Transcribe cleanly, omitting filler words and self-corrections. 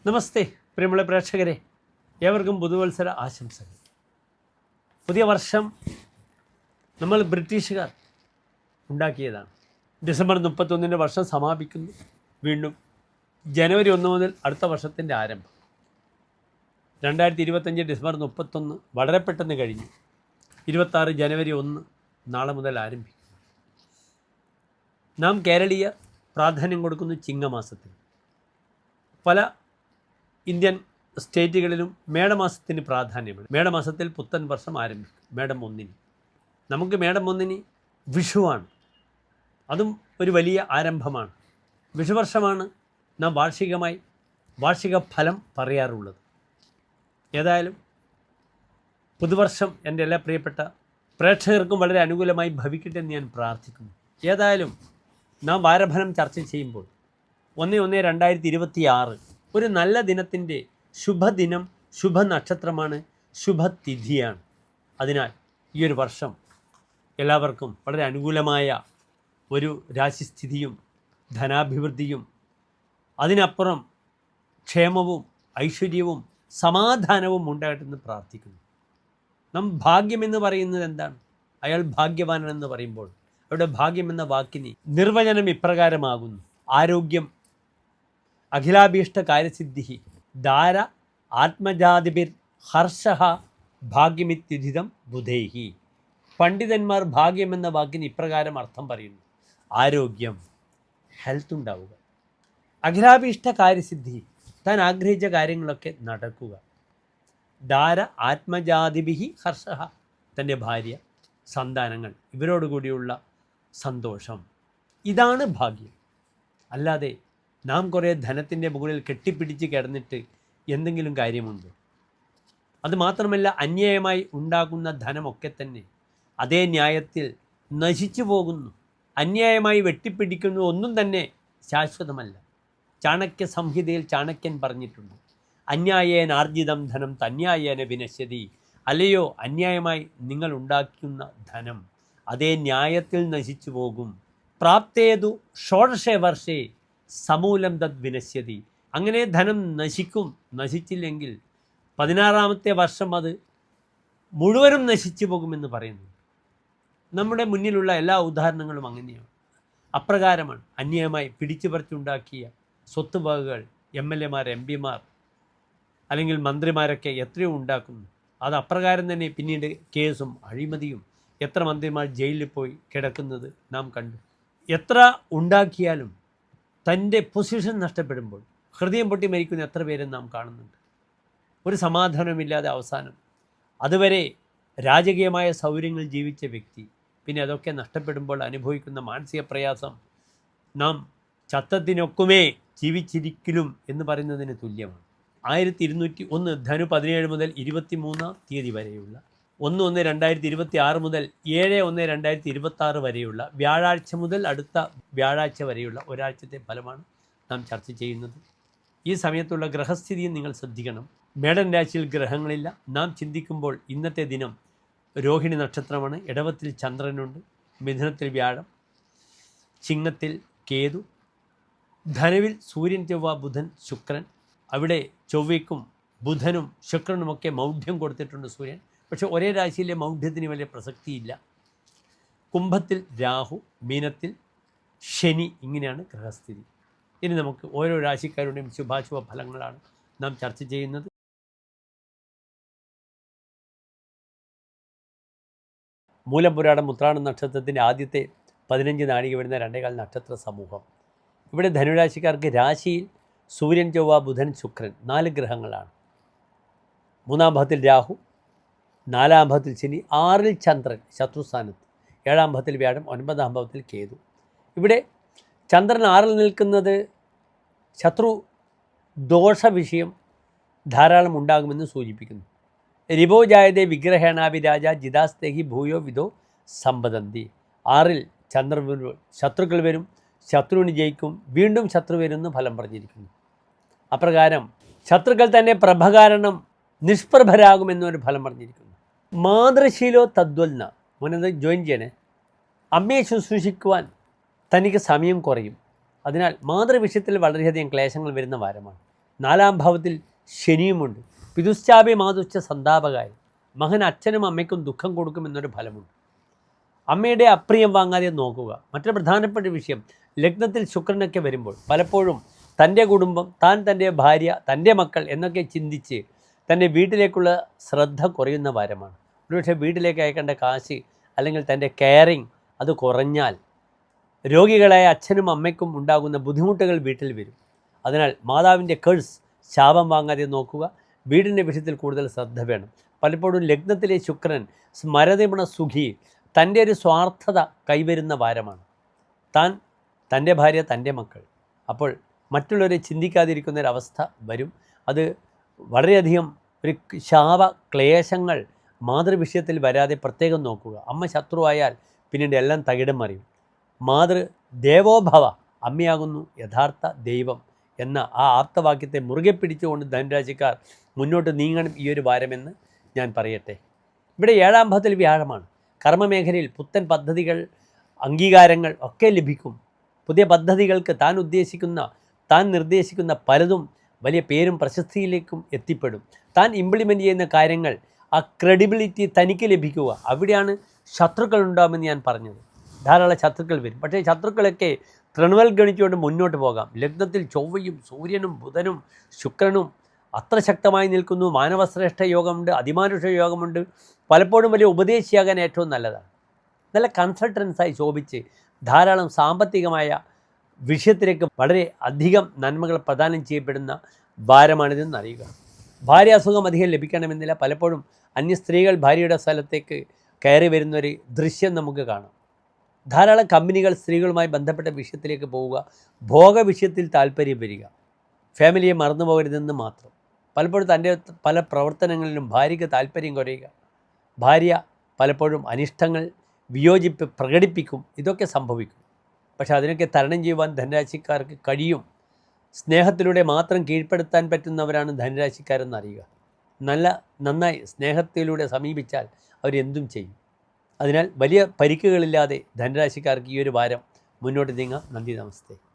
നമസ്തേ പ്രിയമുള്ള പ്രേക്ഷകരെ, ഏവർക്കും പുതുവത്സര ആശംസകൾ. പുതിയ വർഷം നമ്മൾ ബ്രിട്ടീഷുകാർ ഉണ്ടാക്കിയതാണ്. ഡിസംബർ 31 വർഷം സമാപിക്കുന്നു. വീണ്ടും ജനുവരി 1 മുതൽ അടുത്ത വർഷത്തിൻ്റെ ആരംഭം. 2025 ഡിസംബർ 31 വളരെ പെട്ടെന്ന് കഴിഞ്ഞു. 26 ജനുവരി 1 നാളെ മുതൽ ആരംഭിക്കും. നാം കേരളീയർ പ്രാധാന്യം കൊടുക്കുന്നു ചിങ്ങമാസത്തിന്. പല ഇന്ത്യൻ സ്റ്റേറ്റുകളിലും മേടമാസത്തിന് പ്രാധാന്യമാണ്. മേടമാസത്തിൽ പുത്തൻ വർഷം ആരംഭിക്കും. മേടം 1 നമുക്ക് മേടം 1 വിഷുവാണ്. അതും ഒരു വലിയ ആരംഭമാണ്. വിഷുവർഷമാണ് നാം വാർഷിക ഫലം പറയാറുള്ളത്. ഏതായാലും പുതുവർഷം എൻ്റെ എല്ലാ പ്രിയപ്പെട്ട പ്രേക്ഷകർക്കും വളരെ അനുകൂലമായി ഭവിക്കട്ടെ എന്ന് ഞാൻ പ്രാർത്ഥിക്കുന്നു. ഏതായാലും നാം വാരഫലം ചർച്ച ചെയ്യുമ്പോൾ 1/1/2026 ഒരു നല്ല ദിനത്തിൻ്റെ ശുഭദിനം, ശുഭനക്ഷത്രമാണ്, ശുഭതിഥിയാണ്. അതിനാൽ ഈ ഒരു വർഷം എല്ലാവർക്കും വളരെ അനുകൂലമായ ഒരു രാശിസ്ഥിതിയും ധനാഭിവൃദ്ധിയും അതിനപ്പുറം ക്ഷേമവും ഐശ്വര്യവും സമാധാനവും ഉണ്ടായിട്ടെന്ന് പ്രാർത്ഥിക്കുന്നു. നാം ഭാഗ്യമെന്ന് പറയുന്നത് എന്താണ്? അയാൾ ഭാഗ്യവാനെന്ന് പറയുമ്പോൾ അവിടെ ഭാഗ്യമെന്ന വാക്കിന് നിർവചനം ഇപ്രകാരമാകുന്നു: ആരോഗ്യം, അഖിലാഭീഷ്ട കാര്യസിദ്ധി, ധാര, ആത്മജാതിഭിർ ഹർഷഃ, ഭാഗ്യമിത്യുദിതം ബുധൈഹി. പണ്ഡിതന്മാർ ഭാഗ്യമെന്ന വാക്കിന് ഇപ്രകാരം അർത്ഥം പറയുന്നു: ആരോഗ്യം, ഹെൽത്ത് ഉണ്ടാവുക, അഖിലാഭീഷ്ട കാര്യസിദ്ധി, താൻ ആഗ്രഹിച്ച കാര്യങ്ങളൊക്കെ നടക്കുക, ധാര, ആത്മജാതിഭിഹി ഹർഷഃ, തൻ്റെ ഭാര്യ, സന്താനങ്ങൾ ഇവരോടുകൂടിയുള്ള സന്തോഷം. ഇതാണ് ഭാഗ്യം. അല്ലാതെ നാം കുറേ ധനത്തിൻ്റെ മുകളിൽ കെട്ടിപ്പിടിച്ച് കിടന്നിട്ട് എന്തെങ്കിലും കാര്യമുണ്ടോ? അതുമാത്രമല്ല, അന്യായമായി ഉണ്ടാകുന്ന ധനമൊക്കെ തന്നെ അതേ ന്യായത്തിൽ നശിച്ചു പോകുന്നു. അന്യായമായി വെട്ടിപ്പിടിക്കുന്ന ഒന്നും തന്നെ ശാശ്വതമല്ല. ചാണക്യ സംഹിതയിൽ ചാണക്യൻ പറഞ്ഞിട്ടുണ്ട്: അന്യായേന ആർജിതം ധനം തന്യായേന വിനശ്യതി. അല്ലയോ, അന്യായമായി നിങ്ങൾ ഉണ്ടാക്കുന്ന ധനം അതേ ന്യായത്തിൽ നശിച്ചു പോകും. പ്രാപ്തേതു ഷോഡശേ വർഷേ സമൂലം തദ് വിനശ്യതി. അങ്ങനെ ധനം നശിക്കും. നശിച്ചില്ലെങ്കിൽ 16ാമത്തെ വർഷം അത് മുഴുവനും നശിച്ചു പോകുമെന്ന് പറയുന്നു. നമ്മുടെ മുന്നിലുള്ള എല്ലാ ഉദാഹരണങ്ങളും അങ്ങനെയാണ്. അപ്രകാരമാണ് അന്യായമായി പിടിച്ചു പറിച്ചുണ്ടാക്കിയ സ്വത്തുവകകൾ MLA മാർ, MP മാർ അല്ലെങ്കിൽ മന്ത്രിമാരൊക്കെ എത്രയോ ഉണ്ടാക്കുന്നു. അത് അപ്രകാരം തന്നെ പിന്നീട് കേസും അഴിമതിയും എത്ര മന്ത്രിമാർ ജയിലിൽ പോയി കിടക്കുന്നത് നാം കണ്ടു. എത്ര ഉണ്ടാക്കിയാലും തൻ്റെ പൊസിഷൻ നഷ്ടപ്പെടുമ്പോൾ ഹൃദയം പൊട്ടി മരിക്കുന്ന എത്ര പേരും നാം കാണുന്നുണ്ട്. ഒരു സമാധാനമില്ലാതെ അവസാനം അതുവരെ രാജകീയമായ സൗകര്യങ്ങളിൽ ജീവിച്ച വ്യക്തി പിന്നെ അതൊക്കെ നഷ്ടപ്പെടുമ്പോൾ അനുഭവിക്കുന്ന മാനസിക പ്രയാസം നാം ചത്തത്തിനൊക്കുമേ ജീവിച്ചിരിക്കലും എന്ന് പറയുന്നതിന് തുല്യമാണ്. 1201 ധനു 17 മുതൽ 23 തീയതി വരെയുള്ള 1/1/2026 മുതൽ 7/1/2026 വരെയുള്ള വ്യാഴാഴ്ച മുതൽ അടുത്ത വ്യാഴാഴ്ച വരെയുള്ള ഒരാഴ്ചത്തെ ഫലമാണ് നാം ചർച്ച ചെയ്യുന്നത്. ഈ സമയത്തുള്ള ഗ്രഹസ്ഥിതിയും നിങ്ങൾ ശ്രദ്ധിക്കണം. മേടൻ രാശിയിൽ ഗ്രഹങ്ങളില്ല. നാം ചിന്തിക്കുമ്പോൾ ഇന്നത്തെ ദിനം രോഹിണി നക്ഷത്രമാണ്. ഇടവത്തിൽ ചന്ദ്രനുണ്ട്, മിഥുനത്തിൽ വ്യാഴം, ചിങ്ങത്തിൽ കേതു, ധനുവിൽ സൂര്യൻ, ചൊവ്വ, ബുധൻ, ശുക്രൻ. അവിടെ ചൊവ്വയ്ക്കും ബുധനും ശുക്രനുമൊക്കെ മൗഢ്യം കൊടുത്തിട്ടുണ്ട് സൂര്യൻ. പക്ഷേ ഒരേ രാശിയിലെ മൗഢ്യത്തിന് വലിയ പ്രസക്തിയില്ല. കുംഭത്തിൽ രാഹു, മീനത്തിൽ ശനി. ഇങ്ങനെയാണ് ഗ്രഹസ്ഥിതി. ഇനി നമുക്ക് ഓരോ രാശിക്കാരുടെയും ശുഭാശുഭ ഫലങ്ങളാണ് നാം ചർച്ച ചെയ്യുന്നത്. മൂലപുരാടം ഉത്രാടം നക്ഷത്രത്തിൻ്റെ ആദ്യത്തെ 15 നാഴിക വരുന്ന 2.25 നക്ഷത്ര സമൂഹം. ഇവിടെ ധനുരാശിക്കാർക്ക് രാശിയിൽ സൂര്യൻ, ചൊവ്വ, ബുധൻ, ശുക്രൻ 4 ഗ്രഹങ്ങളാണ്. 3-ാം ഭാവത്തിൽ രാഹു, 4-ാം ഭാവത്തിൽ ശനി, 6-ൽ ചന്ദ്രൻ ശത്രുസ്ഥാനത്ത്, 7-ാം ഭാവത്തിൽ വ്യാഴം, 9-ാം ഭാവത്തിൽ കേതു. ഇവിടെ ചന്ദ്രൻ 6-ൽ നിൽക്കുന്നത് ശത്രു ദോഷ വിഷയം ധാരാളം ഉണ്ടാകുമെന്ന് സൂചിപ്പിക്കുന്നു. രിപോ ജായതേ വിഗ്രഹേണാഭിരാജ ജിതാസ്തേഹി ഭൂയോ വിധോ സമ്പദന്തി. 6-ൽ ചന്ദ്രൻ വരുമ്പോൾ ശത്രുക്കൾ വരും, ശത്രുവിന് ജയിക്കും, വീണ്ടും ശത്രു വരുമെന്ന് ഫലം പറഞ്ഞിരിക്കുന്നു. അപ്രകാരം ശത്രുക്കൾ തന്നെ പ്രഭ കാരണം നിഷ്പ്രഭരാകുമെന്നൊരു ഫലം പറഞ്ഞിരിക്കുന്നു. മാതൃശീലോ തദ്വൽന. മോനത് ജോയിൻ ചെയ്യണേ. അമ്മയെ ശുശ്രൂഷിക്കുവാൻ തനിക്ക് സമയം കുറയും. അതിനാൽ മാതൃവിഷയത്തിൽ വളരെയധികം ക്ലേശങ്ങൾ വരുന്ന വാരമാണ്. 4-ാം ഭാവത്തിൽ ശനിയുമുണ്ട്. പിതുശ്ചാപി മാതുശ്ച സന്താപകാരി, മകൻ അച്ഛനും അമ്മയ്ക്കും ദുഃഖം കൊടുക്കുമെന്നൊരു ഫലമുണ്ട്. അമ്മയുടെ അപ്രിയം വാങ്ങാതെ നോക്കുക. മറ്റൊരു പ്രധാനപ്പെട്ട വിഷയം, ലഗ്നത്തിൽ ശുക്രനൊക്കെ വരുമ്പോൾ പലപ്പോഴും തൻ്റെ കുടുംബം, താൻ, തൻ്റെ ഭാര്യ, തൻ്റെ മക്കൾ എന്നൊക്കെ ചിന്തിച്ച് തൻ്റെ വീട്ടിലേക്കുള്ള ശ്രദ്ധ കുറയുന്ന വാരമാണ്. ഒരുപക്ഷെ വീട്ടിലേക്ക് അയക്കേണ്ട കാശ് അല്ലെങ്കിൽ തൻ്റെ കെയറിങ് അത് കുറഞ്ഞാൽ രോഗികളായ അച്ഛനും അമ്മയ്ക്കും ഉണ്ടാകുന്ന ബുദ്ധിമുട്ടുകൾ വീട്ടിൽ വരും. അതിനാൽ മാതാവിൻ്റെ കേഴ്സ്, ശാപം വാങ്ങാതെ നോക്കുക. വീടിൻ്റെ വിഷയത്തിൽ കൂടുതൽ ശ്രദ്ധ വേണം. പലപ്പോഴും ലഗ്നത്തിലെ ശുക്രൻ സ്മരതിമണ സുഖി, തൻ്റെ ഒരു സ്വാർത്ഥത കൈവരുന്ന വാരമാണ്. താൻ, തൻ്റെ ഭാര്യ, തൻ്റെ മക്കൾ. അപ്പോൾ മറ്റുള്ളവരെ ചിന്തിക്കാതിരിക്കുന്നൊരവസ്ഥ വരും. അത് വളരെയധികം ഒരു ശാപ ക്ലേശങ്ങൾ മാതൃവിഷയത്തിൽ വരാതെ പ്രത്യേകം നോക്കുക. അമ്മ ശത്രുവായാൽ പിന്നീട് എല്ലാം തകിടം മറിയും. മാതൃ ദേവോഭവ, അമ്മയാകുന്നു യഥാർത്ഥ ദൈവം എന്ന ആ ആപ്തവാക്യത്തെ മുറുകെ പിടിച്ചുകൊണ്ട് ധനുരാശിക്കാർ മുന്നോട്ട് നീങ്ങണം ഈ ഒരു വാരമെന്ന് ഞാൻ പറയട്ടെ. ഇവിടെ 7-ാം ഭാവത്തിൽ വ്യാഴമാണ്. കർമ്മമേഖലയിൽ പുത്തൻ പദ്ധതികൾ, അംഗീകാരങ്ങൾ ഒക്കെ ലഭിക്കും. പുതിയ പദ്ധതികൾക്ക് താൻ നിർദ്ദേശിക്കുന്ന പലതും വലിയ പേരും പ്രശസ്തിയിലേക്കും എത്തിപ്പെടും. താൻ ഇംപ്ലിമെൻ്റ് ചെയ്യുന്ന കാര്യങ്ങൾ ആ ക്രെഡിബിലിറ്റി തനിക്ക് ലഭിക്കുക. അവിടെയാണ് ശത്രുക്കൾ ഉണ്ടാകുമെന്ന് ഞാൻ പറഞ്ഞത്. ധാരാളം ശത്രുക്കൾ വരും. പക്ഷേ ശത്രുക്കളൊക്കെ തൃണവൽഗണിച്ചുകൊണ്ട് മുന്നോട്ട് പോകാം. ലഗ്നത്തിൽ ചൊവ്വയും സൂര്യനും ബുധനും ശുക്രനും അത്ര ശക്തമായി നിൽക്കുന്നു. മാനവശ്രേഷ്ഠ യോഗമുണ്ട്, അതിമാനുഷ യോഗമുണ്ട്. പലപ്പോഴും വലിയ ഉപദേശിയാകാൻ ഏറ്റവും നല്ലതാണ്. നല്ല കൺസൾട്ടൻസായി ശോഭിച്ച് ധാരാളം സാമ്പത്തികമായ വിഷയത്തിലേക്ക് വളരെ അധികം നന്മകൾ പ്രദാനം ചെയ്യപ്പെടുന്ന വാരമാണിതെന്ന് അറിയുക. ഭാര്യ അസുഖം അധികം ലഭിക്കണമെന്നില്ല. പലപ്പോഴും അന്യ സ്ത്രീകൾ ഭാര്യയുടെ സ്ഥലത്തേക്ക് കയറി വരുന്നൊരു ദൃശ്യം നമുക്ക് കാണാം. ധാരാളം കമ്പനികൾ സ്ത്രീകളുമായി ബന്ധപ്പെട്ട വിഷയത്തിലേക്ക് പോവുക, ഭോഗ വിഷയത്തിൽ താല്പര്യം വരിക, ഫാമിലിയെ മറന്നു പോകരുതെന്ന് മാത്രം. പലപ്പോഴും തൻ്റെ പല പ്രവർത്തനങ്ങളിലും ഭാര്യയ്ക്ക് താല്പര്യം കുറയുക, ഭാര്യ പലപ്പോഴും അനിഷ്ടങ്ങൾ, വിയോജിപ്പ് പ്രകടിപ്പിക്കും. ഇതൊക്കെ സംഭവിക്കും. പക്ഷെ അതിനൊക്കെ തരണം ചെയ്യുവാൻ ധനുരാശിക്കാർക്ക് കഴിയും. സ്നേഹത്തിലൂടെ മാത്രം കീഴ്പ്പെടുത്താൻ പറ്റുന്നവരാണ് ധനുരാശിക്കാരെന്നറിയുക. നന്നായി സ്നേഹത്തിലൂടെ സമീപിച്ചാൽ അവരെന്തും ചെയ്യും. അതിനാൽ വലിയ പരിക്കുകളില്ലാതെ ധനുരാശിക്കാർക്ക് ഈ ഒരു വാരം മുന്നോട്ട് നീങ്ങാം. നന്ദി, നമസ്തേ.